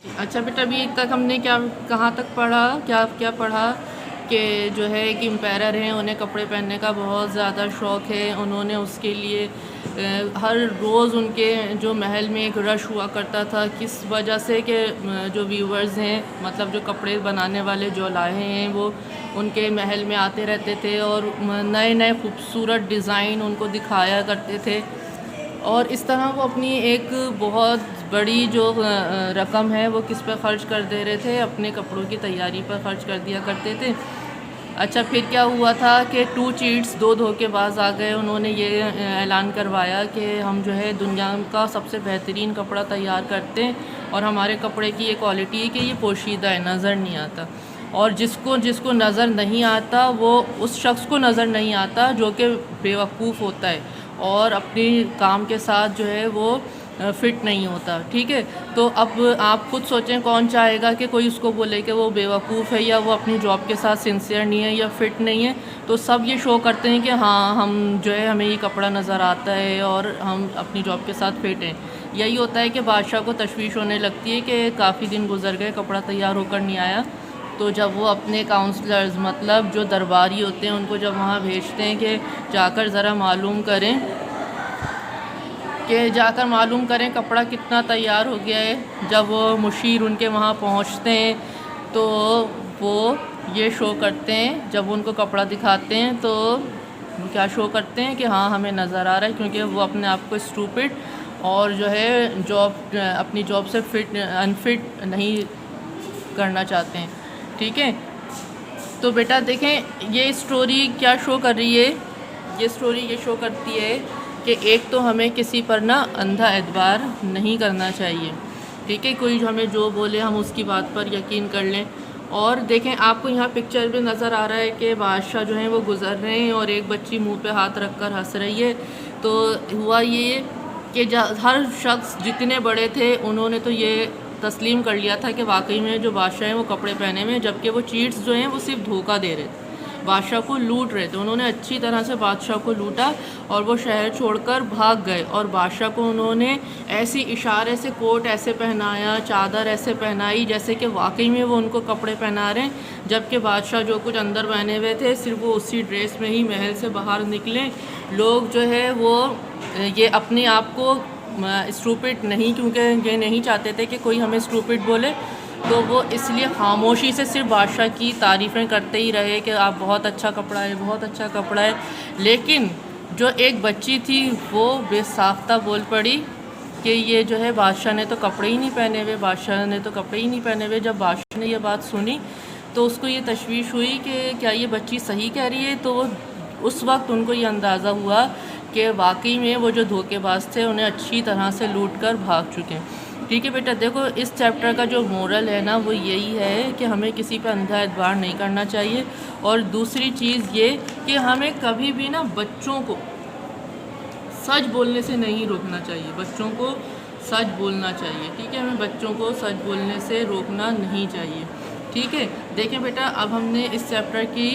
اچھا بیٹا، ابھی تک ہم نے کہاں تک پڑھا، کیا پڑھا کہ جو ہے ایک امپائرر ہیں، انہیں کپڑے پہننے کا بہت زیادہ شوق ہے. انہوں نے اس کے لیے ہر روز ان کے جو محل میں ایک رش ہوا کرتا تھا. کس وجہ سے کہ جو ویورز ہیں، مطلب جو کپڑے بنانے والے جو لاہے ہیں، وہ ان کے محل میں آتے رہتے تھے اور نئے نئے خوبصورت ڈیزائن ان کو دکھایا کرتے تھے. اور اس طرح وہ اپنی ایک بہت بڑی جو رقم ہے وہ کس پہ خرچ کر دے رہے تھے، اپنے کپڑوں کی تیاری پر خرچ کر دیا کرتے تھے. اچھا پھر کیا ہوا تھا کہ 2 چیٹس 2 دھوکے باز آ گئے. انہوں نے یہ اعلان کروایا کہ ہم جو ہے دنیا کا سب سے بہترین کپڑا تیار کرتے ہیں، اور ہمارے کپڑے کی یہ کوالٹی ہے کہ یہ پوشیدہ ہے، نظر نہیں آتا. اور جس کو نظر نہیں آتا، وہ اس شخص کو نظر نہیں آتا جو کہ بیوقوف ہوتا ہے اور اپنی کام کے ساتھ جو ہے وہ فٹ نہیں ہوتا. ٹھیک ہے، تو اب آپ خود سوچیں کون چاہے گا کہ کوئی اس کو بولے کہ وہ بیوقوف ہے یا وہ اپنی جاب کے ساتھ سنسیئر نہیں ہے یا فٹ نہیں ہے. تو سب یہ شو کرتے ہیں کہ ہاں ہم جو ہے ہمیں یہ کپڑا نظر آتا ہے اور ہم اپنی جاب کے ساتھ فٹ ہیں. یہی ہوتا ہے کہ بادشاہ کو تشویش ہونے لگتی ہے کہ کافی دن گزر گئے، کپڑا تیار ہو کر نہیں آیا. تو جب وہ اپنے کاؤنسلرز، مطلب جو درباری ہوتے ہیں، ان کو جب وہاں بھیجتے ہیں کہ جا کر ذرا معلوم کریں کپڑا کتنا تیار ہو گیا ہے. جب وہ مشیر ان کے وہاں پہنچتے ہیں تو وہ یہ شو کرتے ہیں، جب ان کو کپڑا دکھاتے ہیں تو کیا شو کرتے ہیں کہ ہاں ہمیں نظر آ رہا ہے، کیونکہ وہ اپنے آپ کو اسٹوپڈ اور جو ہے اپنی جاب سے انفٹ نہیں کرنا چاہتے ہیں. ٹھیک ہے، تو بیٹا دیکھیں یہ اسٹوری کیا شو کر رہی ہے. یہ اسٹوری یہ شو کرتی ہے کہ ایک تو ہمیں کسی پر اندھا اعتبار نہیں کرنا چاہیے. ٹھیک ہے، کوئی ہمیں جو بولے ہم اس کی بات پر یقین کر لیں. اور دیکھیں آپ کو یہاں پکچر میں نظر آ رہا ہے کہ بادشاہ جو ہیں وہ گزر رہے ہیں اور ایک بچی منہ پہ ہاتھ رکھ کر ہنس رہی ہے. تو ہوا یہ کہ ہر شخص جتنے بڑے تھے انہوں نے تو یہ تسلیم کر لیا تھا کہ واقعی میں جو بادشاہ ہیں وہ کپڑے پہنے ہوئے ہیں، جبکہ وہ چیٹس جو ہیں وہ صرف دھوکہ دے رہے تھے، بادشاہ کو لوٹ رہے تھے. انہوں نے اچھی طرح سے بادشاہ کو لوٹا اور وہ شہر چھوڑ کر بھاگ گئے. اور بادشاہ کو انہوں نے ایسی اشارے سے کوٹ ایسے پہنایا، چادر ایسے پہنائی جیسے کہ واقعی میں وہ ان کو کپڑے پہنا رہے ہیں، جبکہ بادشاہ جو کچھ اندر پہنے ہوئے تھے صرف وہ اسی ڈریس میں ہی محل سے باہر نکلے. لوگ جو ہے وہ یہ اپنے آپ کو اسٹوپڈ نہیں، کیونکہ یہ نہیں چاہتے تھے کہ کوئی ہمیں اسٹوپڈ بولے، تو وہ اس لیے خاموشی سے صرف بادشاہ کی تعریفیں کرتے ہی رہے کہ آپ بہت اچھا کپڑا ہے، بہت اچھا کپڑا ہے. لیکن جو ایک بچی تھی وہ بے ساختہ بول پڑی کہ یہ جو ہے بادشاہ نے تو کپڑے ہی نہیں پہنے ہوئے، بادشاہ نے تو کپڑے ہی نہیں پہنے ہوئے. جب بادشاہ نے یہ بات سنی تو اس کو یہ تشویش ہوئی کہ کیا یہ بچی صحیح کہہ رہی ہے. تو اس وقت ان کو یہ اندازہ ہوا کہ واقعی میں وہ جو دھوکے باز تھے انہیں اچھی طرح سے لوٹ کر بھاگ چکے. ٹھیک ہے بیٹا، دیکھو اس چیپٹر کا جو مورل ہے نا وہ یہی ہے کہ ہمیں کسی پہ اندھا اعتبار نہیں کرنا چاہیے. اور دوسری چیز یہ کہ ہمیں کبھی بھی بچوں کو سچ بولنے سے نہیں روکنا چاہیے، بچوں کو سچ بولنا چاہیے. ٹھیک ہے، ہمیں بچوں کو سچ بولنے سے روکنا نہیں چاہیے. ٹھیک ہے، دیکھیں بیٹا اب ہم نے اس چیپٹر کی